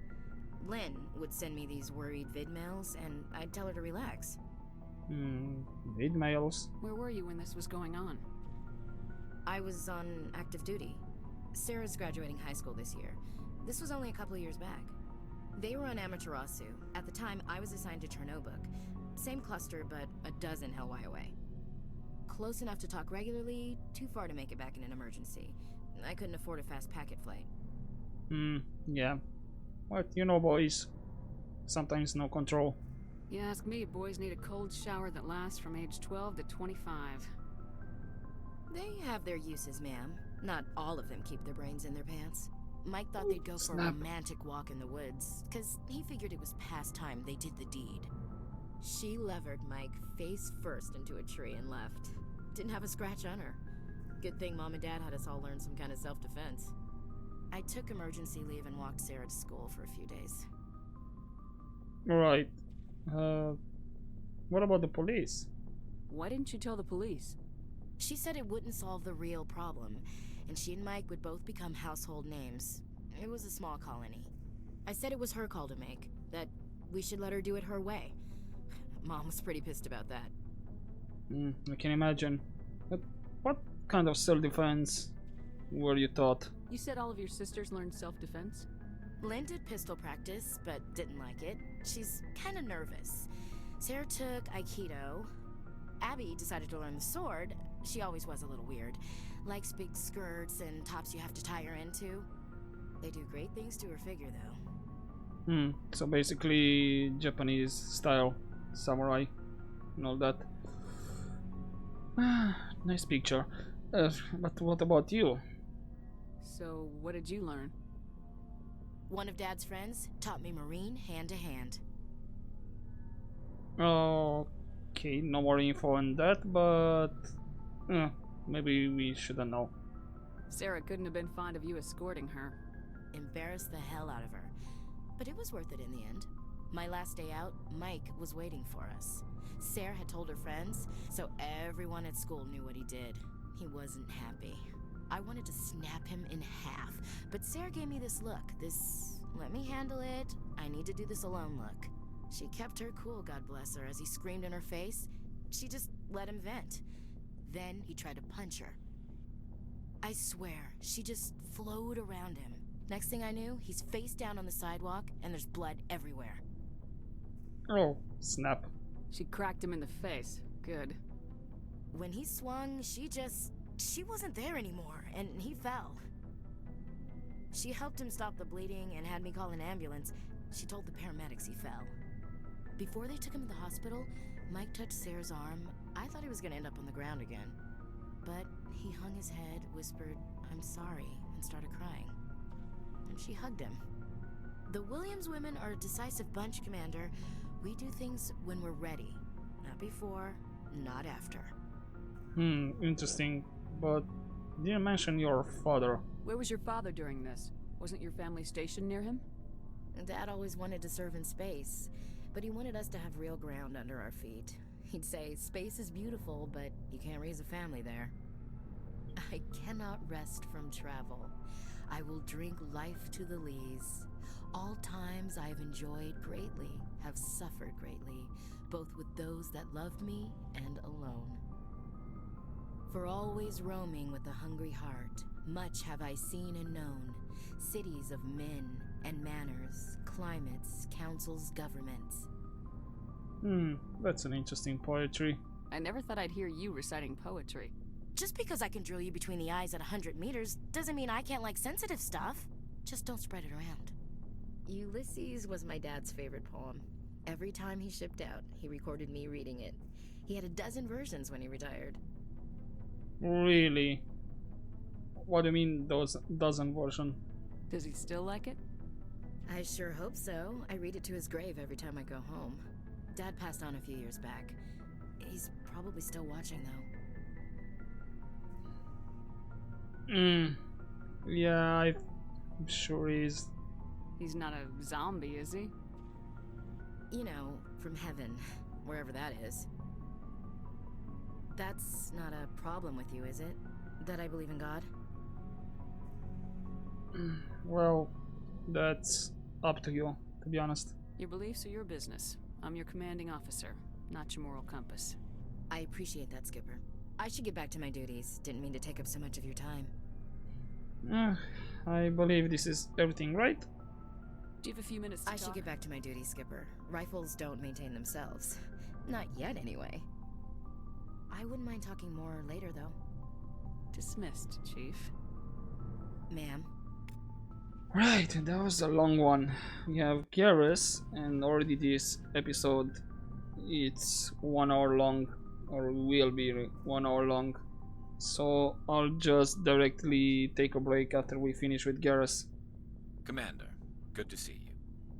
Lynn would send me these worried vid mails, and I'd tell her to relax. Vid mails? Where were you when this was going on? I was on active duty. Sarah's graduating high school this year. This was only a couple of years back. They were on Amaterasu. At the time, I was assigned to Chernobog. Same cluster, but a dozen Hellwire away. Close enough to talk regularly, too far to make it back in an emergency. I couldn't afford a fast packet flight. Yeah. But you know, boys, sometimes no control. You ask me, boys need a cold shower that lasts from age 12 to 25. They have their uses, ma'am. Not all of them keep their brains in their pants. Mike thought they'd go for a romantic walk in the woods, because he figured it was past time they did the deed. She levered Mike face first into a tree and left. Didn't have a scratch on her. Good thing Mom and Dad had us all learn some kind of self-defense. I took emergency leave and walked Sarah to school for a few days. Right. What about the police? Why didn't you tell the police? She said it wouldn't solve the real problem, and she and Mike would both become household names. It was a small colony. I said it was her call to make, that we should let her do it her way. Mom was pretty pissed about that. I can imagine. But what kind of self-defense were you taught? You said all of your sisters learned self-defense? Lynn did pistol practice, but didn't like it. She's kind of nervous. Sarah took Aikido. Abby decided to learn the sword. She always was a little weird. Likes big skirts and tops you have to tie her into. They do great things to her figure, though. So basically Japanese style samurai and all that. Nice picture. But what about you? So what did you learn? One of Dad's friends taught me Marine hand to hand. Okay, no more info on that, but maybe we shouldn't know. Sarah couldn't have been fond of you escorting her. Embarrassed the hell out of her. But it was worth it in the end. My last day out, Mike was waiting for us. Sarah had told her friends, so everyone at school knew what he did. He wasn't happy. I wanted to snap him in half, but Sarah gave me this look, this let me handle it, I need to do this alone look. She kept her cool, God bless her, as he screamed in her face. She just let him vent. Then he tried to punch her. I swear, she just flowed around him. Next thing I knew, he's face down on the sidewalk, and there's blood everywhere. Oh, snap. She cracked him in the face. Good. When he swung, she wasn't there anymore, and he fell. She helped him stop the bleeding and had me call an ambulance. She told the paramedics he fell. Before they took him to the hospital, Mike touched Sarah's arm. I thought he was gonna end up on the ground again. But he hung his head, whispered, "I'm sorry," and started crying. And she hugged him. The Williams women are a decisive bunch, Commander. We do things when we're ready. Not before, not after. Interesting. But didn't mention your father. Where was your father during this? Wasn't your family stationed near him? Dad always wanted to serve in space, but he wanted us to have real ground under our feet. He'd say, space is beautiful, but you can't raise a family there. I cannot rest from travel. I will drink life to the lees. All times I have enjoyed greatly, have suffered greatly, both with those that loved me and alone. For always roaming with a hungry heart, much have I seen and known, cities of men and manners, climates, councils, governments. That's an interesting poetry. I never thought I'd hear you reciting poetry. Just because I can drill you between the eyes at 100 meters doesn't mean I can't like sensitive stuff. Just don't spread it around. Ulysses was my dad's favorite poem. Every time he shipped out, he recorded me reading it. He had a dozen versions when he retired. Really? What do you mean those dozen version? Does he still like it? I sure hope so. I read it to his grave every time I go home. Dad passed on a few years back. He's probably still watching, though. Yeah, I'm sure he is. He's not a zombie, is he? You know, from heaven, wherever that is. That's not a problem with you, is it? That I believe in God? Well, that's up to you, to be honest. Your beliefs are your business. I'm your commanding officer, not your moral compass. I appreciate that, Skipper. I should get back to my duties. Didn't mean to take up so much of your time. I believe this is everything, right? Do you have a few minutes to talk? I should get back to my duties, Skipper. Rifles don't maintain themselves. Not yet, anyway. I wouldn't mind talking more later, though. Dismissed, Chief. Ma'am. Right, that was a long one. We have Garrus, and already this episode, it's 1 hour long, or will be 1 hour long. So I'll just directly take a break after we finish with Garrus. Commander, good to see you.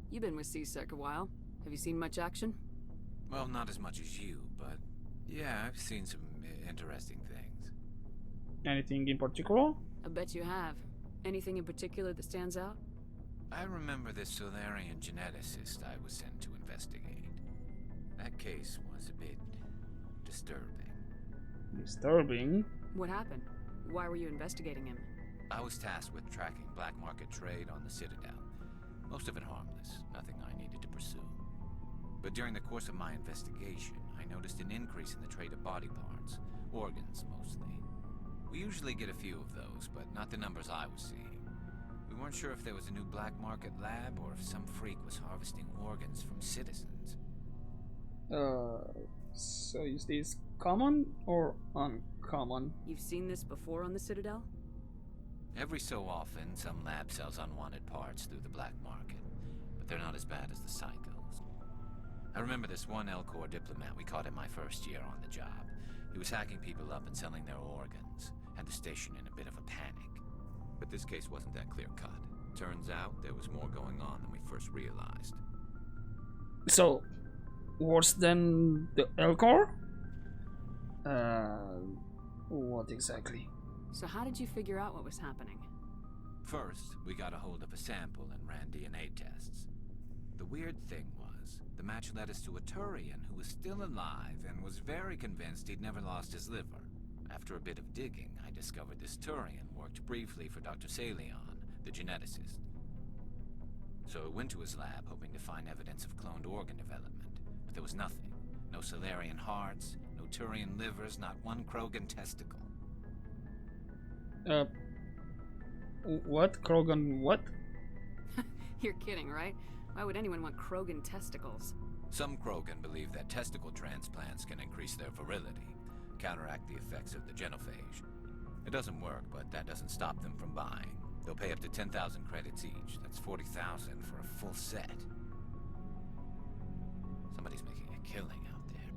You've been with CSEC a while. Have you seen much action? Well, not as much as you, but yeah, I've seen some interesting things. Anything in particular? I bet you have. Anything in particular that stands out? I remember this Solarian geneticist I was sent to investigate. That case was a bit disturbing. Disturbing? What happened? Why were you investigating him? I was tasked with tracking black market trade on the Citadel. Most of it harmless, nothing I needed to pursue. But during the course of my investigation, I noticed an increase in the trade of body parts, organs mostly. We usually get a few of those, but not the numbers I was seeing. We weren't sure if there was a new black market lab or if some freak was harvesting organs from citizens. So is this common or uncommon? You've seen this before on the Citadel? Every so often, some lab sells unwanted parts through the black market, but they're not as bad as the psychos. I remember this one Elcor diplomat we caught in my first year on the job. He was hacking people up and selling their organs, had the station in a bit of a panic. But this case wasn't that clear-cut. Turns out there was more going on than we first realized. So, worse than the Elcor? What exactly? So how did you figure out what was happening? First, we got a hold of a sample and ran DNA tests. The weird thing was, the match led us to a Turian who was still alive and was very convinced he'd never lost his liver. After a bit of digging, I discovered this Turian worked briefly for Dr. Salion, the geneticist. So I went to his lab hoping to find evidence of cloned organ development, but there was nothing. No Solarian hearts, no Turian livers, not one Krogan testicle. What? Krogan what? You're kidding, right? Why would anyone want Krogan testicles? Some Krogan believe that testicle transplants can increase their virility, counteract the effects of the genophage. It doesn't work, but that doesn't stop them from buying. They'll pay up to 10,000 credits each. That's 40,000 for a full set. Somebody's making a killing out there.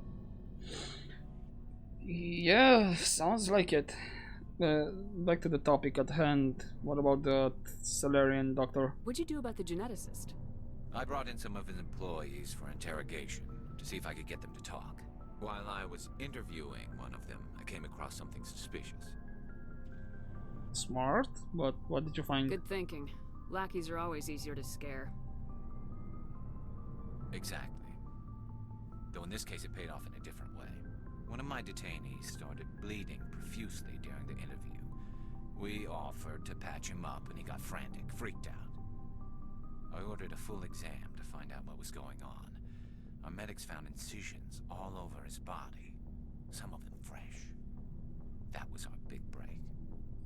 Yeah, sounds like it. Back to the topic at hand. What about the Solarian doctor? What'd you do about the geneticist? I brought in some of his employees for interrogation to see if I could get them to talk. While I was interviewing one of them, I came across something suspicious. Smart, but what did you find? Good thinking. Lackeys are always easier to scare. Exactly. Though in this case it paid off in a different way. One of my detainees started bleeding profusely during the interview. We offered to patch him up and he got frantic, freaked out. I ordered a full exam to find out what was going on. Our medics found incisions all over his body, some of them fresh. That was our big break.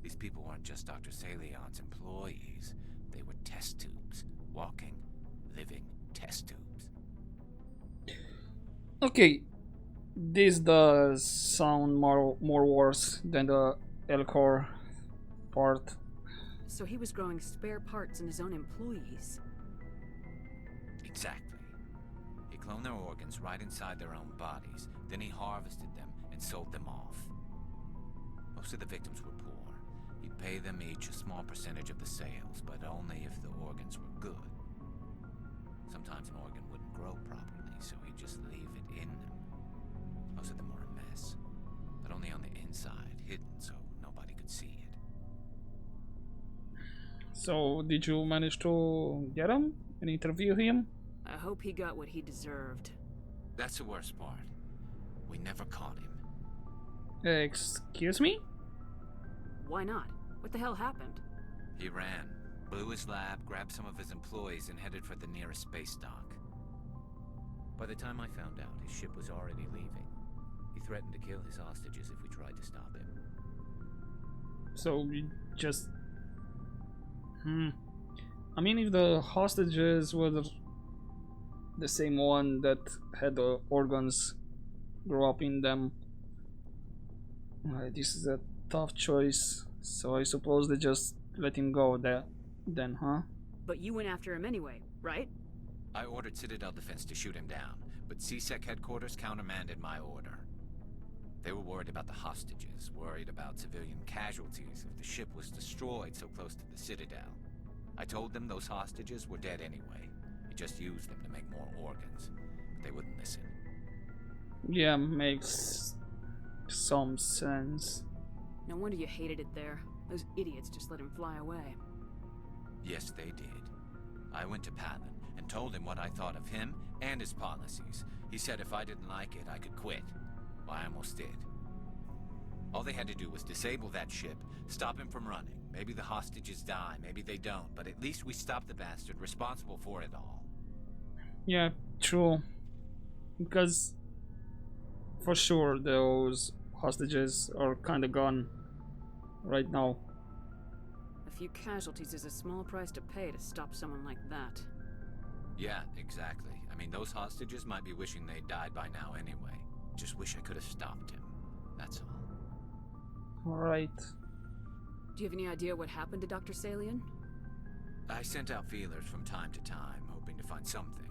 These people weren't just Dr. Salion's employees. They were test tubes. Walking, living test tubes. Okay, this does sound more worse than the Elcor part. So he was growing spare parts in his own employees? Exactly. He cloned their organs right inside their own bodies, then he harvested them and sold them off. Most of the victims were poor. He'd pay them each a small percentage of the sales, but only if the organs were good. Sometimes an organ wouldn't grow properly, so he'd just leave it in them. Most of them were a mess, but only on the inside, hidden so nobody could see it. So, did you manage to get him and interview him? I hope he got what he deserved. That's the worst part. We never caught him. Excuse me? Why not? What the hell happened? He ran, blew his lab, grabbed some of his employees, and headed for the nearest space dock. By the time I found out, his ship was already leaving. He threatened to kill his hostages if we tried to stop him. So, you just... I mean, if the hostages were the same one that had the organs grow up in them, this is a tough choice. So I suppose they just let him go then, huh? But you went after him anyway, right? I ordered Citadel Defense to shoot him down, but CSEC headquarters countermanded my order. They were worried about the hostages, worried about civilian casualties if the ship was destroyed so close to the Citadel. I told them those hostages were dead anyway. We just used them to make more organs, but they wouldn't listen. Yeah, makes some sense. No wonder you hated it there. Those idiots just let him fly away. Yes, they did. I went to Patton and told him what I thought of him and his policies. He said if I didn't like it, I could quit. Well, I almost did. All they had to do was disable that ship, stop him from running. Maybe the hostages die, maybe they don't, but at least we stopped the bastard responsible for it all. Yeah, true. Because for sure those hostages are kinda gone right now. A few casualties is a small price to pay to stop someone like that. Yeah, exactly. I mean, those hostages might be wishing they'd died by now anyway. Just wish I could have stopped him. That's all. Alright. Do you have any idea what happened to Dr. Salian? I sent out feelers from time to time, hoping to find something.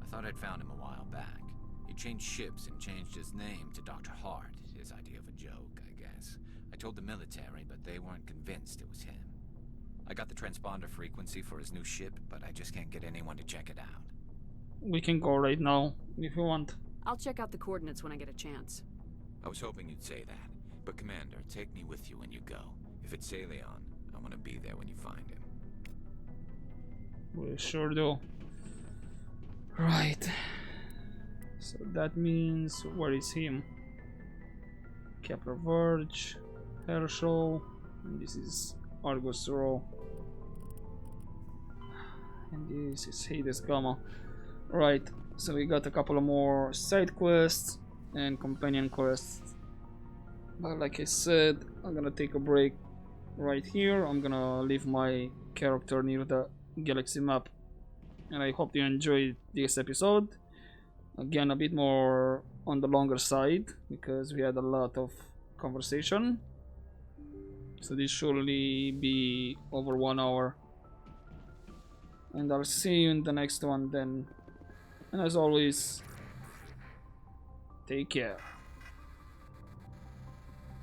I thought I'd found him a while back. He changed ships and changed his name to Dr. Hart, his idea of a joke, I guess. I told the military, but they weren't convinced it was him. I got the transponder frequency for his new ship, but I just can't get anyone to check it out. We can go right now, if you want. I'll check out the coordinates when I get a chance. I was hoping you'd say that. But Commander, take me with you when you go. If it's Salion, I want to be there when you find him. We sure do. Right. So that means, where is him? Kepler Verge, Herschel, and this is Argus Row. And this is Hades Gamma. Right, so we got a couple of more side quests and companion quests. But like I said, I'm gonna take a break right here. I'm gonna leave my character near the galaxy map. And I hope you enjoyed this episode. Again, a bit more on the longer side, because we had a lot of conversation. So this should surely be over 1 hour. And I'll see you in the next one then. And as always, take care.